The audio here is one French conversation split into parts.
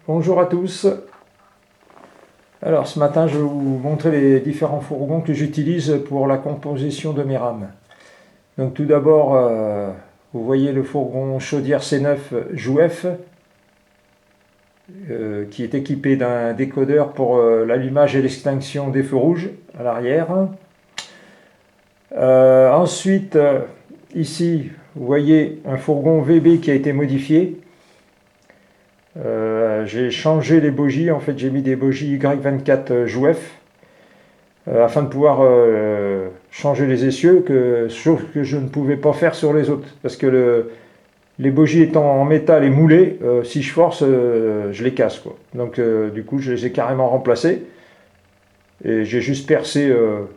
Bonjour à tous. Alors ce matin je vais vous montrer les différents fourgons que j'utilise pour la composition de mes rames. Donc tout d'abord vous voyez le fourgon chaudière C9 Jouef qui est équipé d'un décodeur pour l'allumage et l'extinction des feux rouges à l'arrière. Ensuite ici vous voyez un fourgon VB qui a été modifié. J'ai changé les bogies, en fait j'ai mis des bogies Y24 Jouef afin de pouvoir changer les essieux, chose que je ne pouvais pas faire sur les autres parce que les bogies étant en métal et moulées, si je force je les casse quoi. Donc du coup je les ai carrément remplacées et j'ai juste percé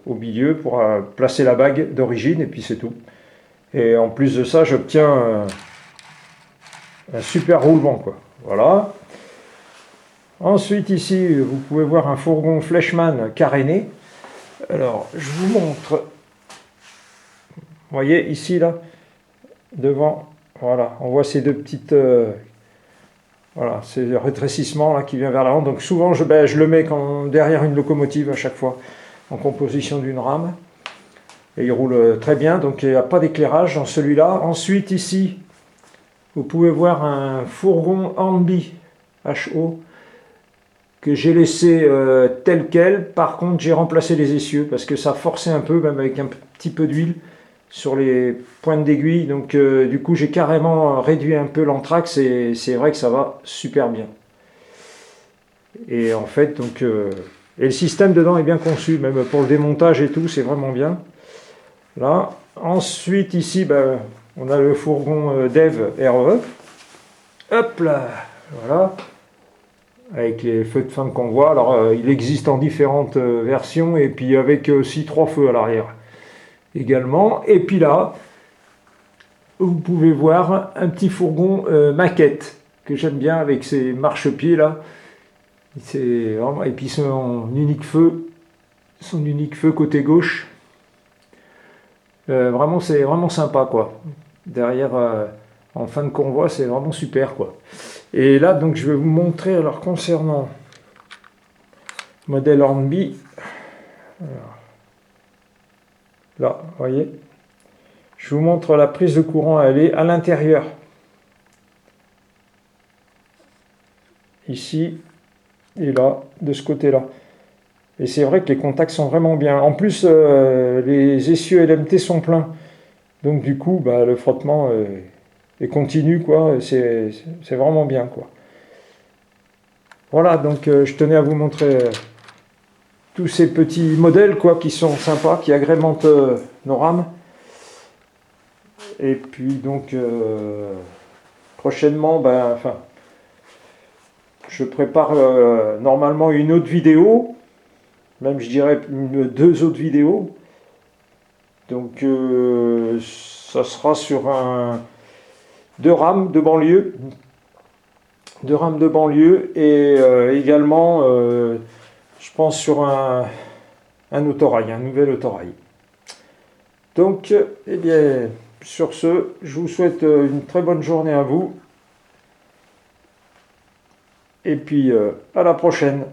au milieu pour placer la bague d'origine et puis c'est tout. Et en plus de ça j'obtiens un super roulement quoi. Voilà. Ensuite ici vous pouvez voir un fourgon Fleischmann caréné. Alors je vous montre. Vous voyez ici là devant, voilà, on voit ces deux petites voilà, c'est le rétrécissement là qui vient vers l'avant. Donc souvent je le mets derrière une locomotive à chaque fois en composition d'une rame. Et il roule très bien, donc il n'y a pas d'éclairage dans celui-là. Ensuite ici vous pouvez voir un fourgon Hornby HO que j'ai laissé tel quel. Par contre j'ai remplacé les essieux parce que ça forçait un peu, même avec un petit peu d'huile sur les pointes d'aiguille. Donc du coup j'ai carrément réduit un peu l'anthrax et c'est vrai que ça va super bien. Et en fait donc et le système dedans est bien conçu, même pour le démontage et tout, c'est vraiment bien. Là, ensuite ici on a le fourgon Dev RE. Hop là, voilà, avec les feux de fin de convoi. Alors il existe en différentes versions et puis avec aussi 3 feux à l'arrière également. Et puis là vous pouvez voir un petit fourgon maquette que j'aime bien avec ses marchepieds là. Et puis son unique feu côté gauche. Vraiment c'est vraiment sympa quoi. Derrière en fin de convoi c'est vraiment super quoi. Et là donc je vais vous montrer alors concernant modèle Hornby. Là vous voyez, je vous montre la prise de courant, elle est à l'intérieur ici et là de ce côté là. Et c'est vrai que les contacts sont vraiment bien. En plus les essieux LMT sont pleins, donc du coup le frottement est continu quoi. C'est vraiment bien quoi. Voilà, donc je tenais à vous montrer tous ces petits modèles quoi qui sont sympas, qui agrémentent nos rames. Et puis donc prochainement je prépare normalement une autre vidéo, même je dirais deux autres vidéos. Donc ça sera sur deux rames de banlieue et également je pense sur un autorail, un nouvel autorail. Donc eh bien sur ce, je vous souhaite une très bonne journée à vous et puis à la prochaine.